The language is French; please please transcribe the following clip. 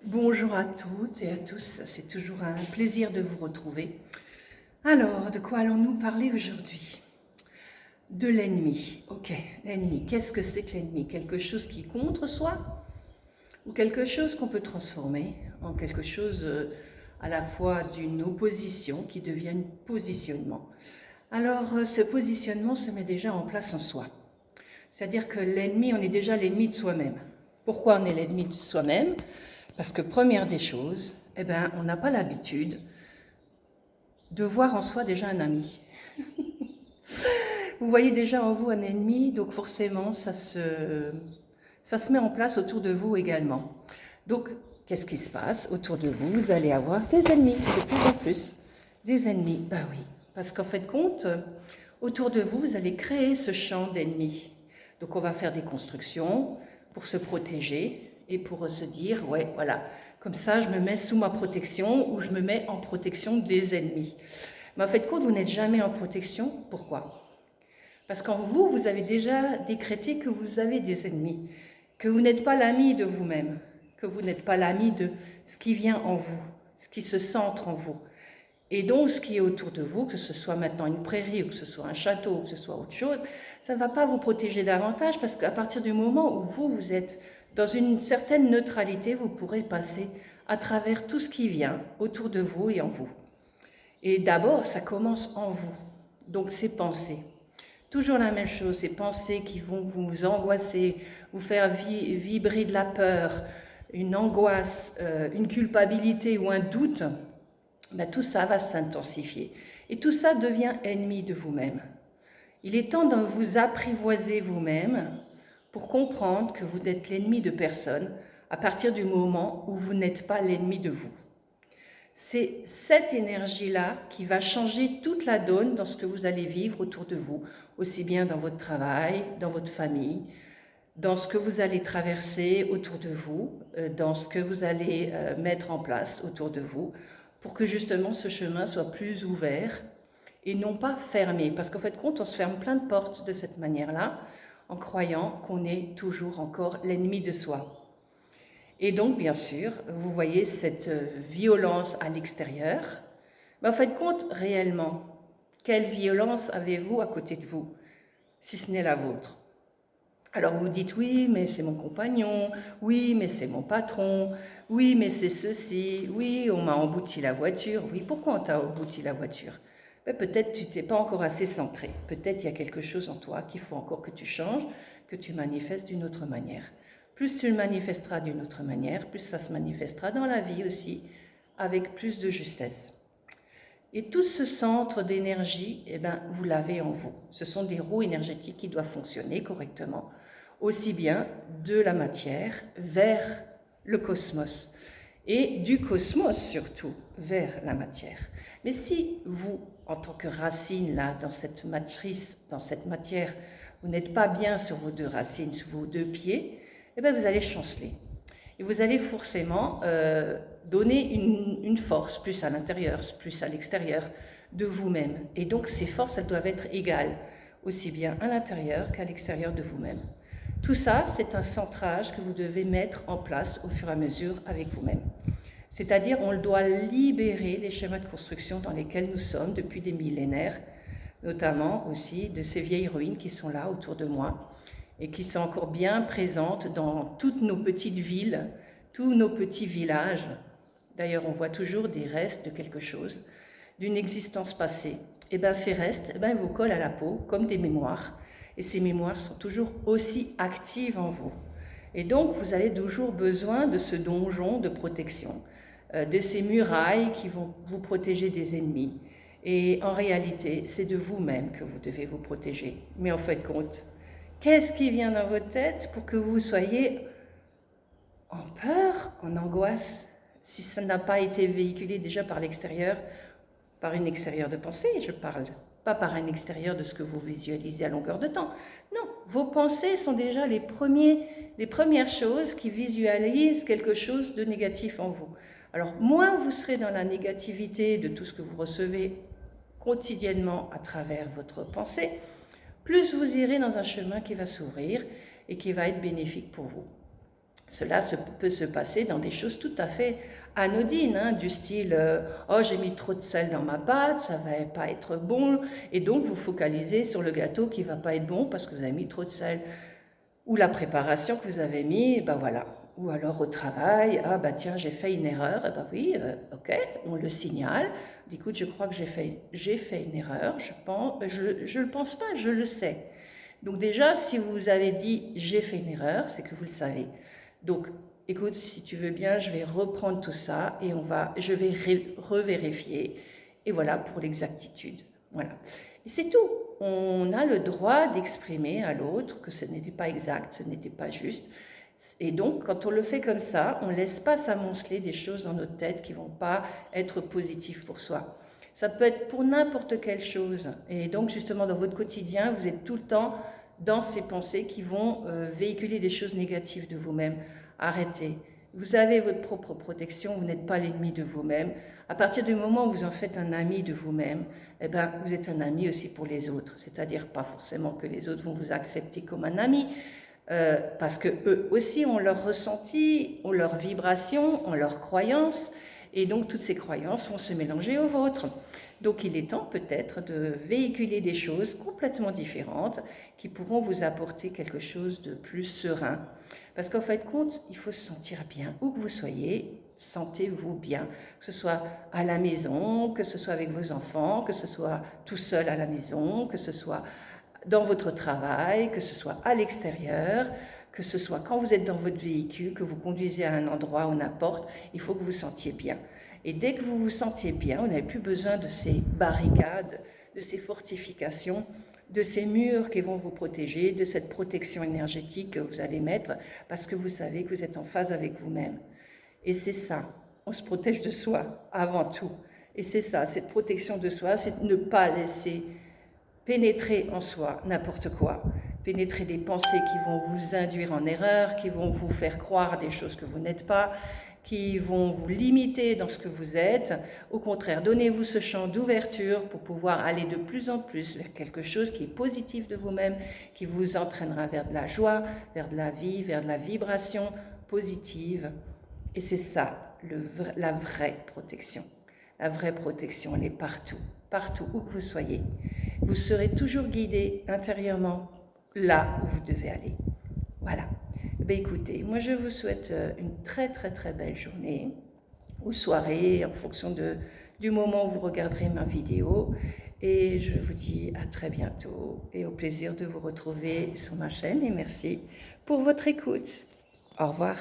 Bonjour à toutes et à tous, c'est toujours un plaisir de vous retrouver. Alors, de quoi allons-nous parler aujourd'hui? De l'ennemi. Ok, l'ennemi. Qu'est-ce que c'est que l'ennemi? Quelque chose qui est contre soi ou quelque chose qu'on peut transformer en quelque chose à la fois d'une opposition qui devient un positionnement. Alors, ce positionnement se met déjà en place en soi. C'est-à-dire que l'ennemi, on est déjà l'ennemi de soi-même. Pourquoi on est l'ennemi de soi-même? Parce que première des choses, on n'a pas l'habitude de voir en soi déjà un ami. Vous voyez déjà en vous un ennemi, donc forcément ça se met en place autour de vous également. Donc qu'est-ce qui se passe autour de vous? Vous allez avoir des ennemis de plus en plus. Des ennemis, bah oui, parce qu'en fait compte, autour de vous, vous allez créer ce champ d'ennemis. Donc on va faire des constructions pour se protéger et pour se dire, ouais, voilà, comme ça je me mets sous ma protection ou je me mets en protection des ennemis. Mais en fait compte, vous n'êtes jamais en protection. Pourquoi? Parce qu'en vous, vous avez déjà décrété que vous avez des ennemis, que vous n'êtes pas l'ami de vous-même, que vous n'êtes pas l'ami de ce qui vient en vous, ce qui se centre en vous. Et donc, ce qui est autour de vous, que ce soit maintenant une prairie, ou que ce soit un château, ou que ce soit autre chose, ça ne va pas vous protéger davantage parce qu'à partir du moment où vous êtes dans une certaine neutralité, vous pourrez passer à travers tout ce qui vient autour de vous et en vous. Et d'abord, ça commence en vous. Donc, ces pensées. Toujours la même chose, ces pensées qui vont vous angoisser, vous faire vibrer de la peur, une angoisse, une culpabilité ou un doute, tout ça va s'intensifier. Et tout ça devient ennemi de vous-même. Il est temps de vous apprivoiser vous-même pour comprendre que vous n'êtes l'ennemi de personne à partir du moment où vous n'êtes pas l'ennemi de vous. C'est cette énergie-là qui va changer toute la donne dans ce que vous allez vivre autour de vous, aussi bien dans votre travail, dans votre famille, dans ce que vous allez traverser autour de vous, dans ce que vous allez mettre en place autour de vous, pour que justement ce chemin soit plus ouvert et non pas fermé. Parce qu'en fait, on se ferme plein de portes de cette manière-là, en croyant qu'on est toujours encore l'ennemi de soi. Et donc, bien sûr, vous voyez cette violence à l'extérieur. Mais en fait, réellement, quelle violence avez-vous à côté de vous, si ce n'est la vôtre? Alors vous dites, oui, mais c'est mon compagnon, oui, mais c'est mon patron, oui, mais c'est ceci, oui, on m'a embouti la voiture. Oui, pourquoi on t'a embouti la voiture? Peut-être tu t'es pas encore assez centré. Peut-être il y a quelque chose en toi qu'il faut encore que tu changes, que tu manifestes d'une autre manière. Plus tu le manifesteras d'une autre manière, plus ça se manifestera dans la vie aussi, avec plus de justesse. Et tout ce centre d'énergie, vous l'avez en vous. Ce sont des roues énergétiques qui doivent fonctionner correctement, aussi bien de la matière vers le cosmos, et du cosmos surtout vers la matière. Mais si vous, en tant que racine, là, dans cette matrice, dans cette matière, vous n'êtes pas bien sur vos deux racines, sur vos deux pieds, vous allez chanceler. Et vous allez forcément donner une force, plus à l'intérieur, plus à l'extérieur de vous-même. Et donc ces forces, elles doivent être égales, aussi bien à l'intérieur qu'à l'extérieur de vous-même. Tout ça, c'est un centrage que vous devez mettre en place au fur et à mesure avec vous-même. C'est-à-dire, on doit libérer les schémas de construction dans lesquels nous sommes depuis des millénaires, notamment aussi de ces vieilles ruines qui sont là autour de moi et qui sont encore bien présentes dans toutes nos petites villes, tous nos petits villages. D'ailleurs, on voit toujours des restes de quelque chose, d'une existence passée. Et ces restes, ils vous collent à la peau comme des mémoires. Et ces mémoires sont toujours aussi actives en vous. Et donc, vous avez toujours besoin de ce donjon de protection, de ces murailles qui vont vous protéger des ennemis. Et en réalité, c'est de vous-même que vous devez vous protéger. Mais en fait, compte, qu'est-ce qui vient dans votre tête pour que vous soyez en peur, en angoisse, si ça n'a pas été véhiculé déjà par l'extérieur, par une extérieure de pensée, je parle, pas par un extérieur de ce que vous visualisez à longueur de temps. Non, vos pensées sont déjà les premières choses qui visualisent quelque chose de négatif en vous. Alors, moins vous serez dans la négativité de tout ce que vous recevez quotidiennement à travers votre pensée, plus vous irez dans un chemin qui va s'ouvrir et qui va être bénéfique pour vous. Cela peut se passer dans des choses tout à fait anodines, hein, du style oh, j'ai mis trop de sel dans ma pâte, ça va pas être bon, et donc vous focalisez sur le gâteau qui va pas être bon parce que vous avez mis trop de sel. Ou la préparation que vous avez mis, ben voilà. Ou alors au travail, ah bah tiens, j'ai fait une erreur, eh ben oui, ok, on le signale. Écoute, je crois que j'ai fait une erreur, je le pense pas, je le sais. Donc déjà, si vous avez dit j'ai fait une erreur, c'est que vous le savez. Donc, écoute, si tu veux bien, je vais reprendre tout ça et je vais revérifier. Et voilà pour l'exactitude. Voilà. Et c'est tout. On a le droit d'exprimer à l'autre que ce n'était pas exact, ce n'était pas juste. Et donc, quand on le fait comme ça, on ne laisse pas s'amonceler des choses dans notre tête qui ne vont pas être positives pour soi. Ça peut être pour n'importe quelle chose. Et donc, justement, dans votre quotidien, vous êtes tout le temps dans ces pensées qui vont véhiculer des choses négatives de vous-même. Arrêtez. Vous avez votre propre protection, vous n'êtes pas l'ennemi de vous-même. À partir du moment où vous en faites un ami de vous-même, eh ben, vous êtes un ami aussi pour les autres. C'est-à-dire pas forcément que les autres vont vous accepter comme un ami, parce qu'eux aussi ont leur ressenti, ont leurs vibrations, ont leurs croyances, et donc toutes ces croyances vont se mélanger aux vôtres. Donc il est temps peut-être de véhiculer des choses complètement différentes qui pourront vous apporter quelque chose de plus serein. Parce qu'en fin de compte, il faut se sentir bien. Où que vous soyez, sentez-vous bien. Que ce soit à la maison, que ce soit avec vos enfants, que ce soit tout seul à la maison, que ce soit dans votre travail, que ce soit à l'extérieur, que ce soit quand vous êtes dans votre véhicule, que vous conduisez à un endroit ou n'importe, il faut que vous vous sentiez bien. Et dès que vous vous sentiez bien, vous n'avez plus besoin de ces barricades, de ces fortifications, de ces murs qui vont vous protéger, de cette protection énergétique que vous allez mettre, parce que vous savez que vous êtes en phase avec vous-même. Et c'est ça, on se protège de soi avant tout. Et c'est ça, cette protection de soi, c'est ne pas laisser pénétrer en soi n'importe quoi, pénétrer des pensées qui vont vous induire en erreur, qui vont vous faire croire des choses que vous n'êtes pas, qui vont vous limiter dans ce que vous êtes. Au contraire, donnez-vous ce champ d'ouverture pour pouvoir aller de plus en plus vers quelque chose qui est positif de vous-même, qui vous entraînera vers de la joie, vers de la vie, vers de la vibration positive. Et c'est ça, la vraie protection. La vraie protection, elle est partout, partout où que vous soyez. Vous serez toujours guidé intérieurement là où vous devez aller. Voilà. Ben écoutez, moi je vous souhaite une très très très belle journée ou soirée en fonction du moment où vous regarderez ma vidéo. Et je vous dis à très bientôt et au plaisir de vous retrouver sur ma chaîne. Et merci pour votre écoute. Au revoir.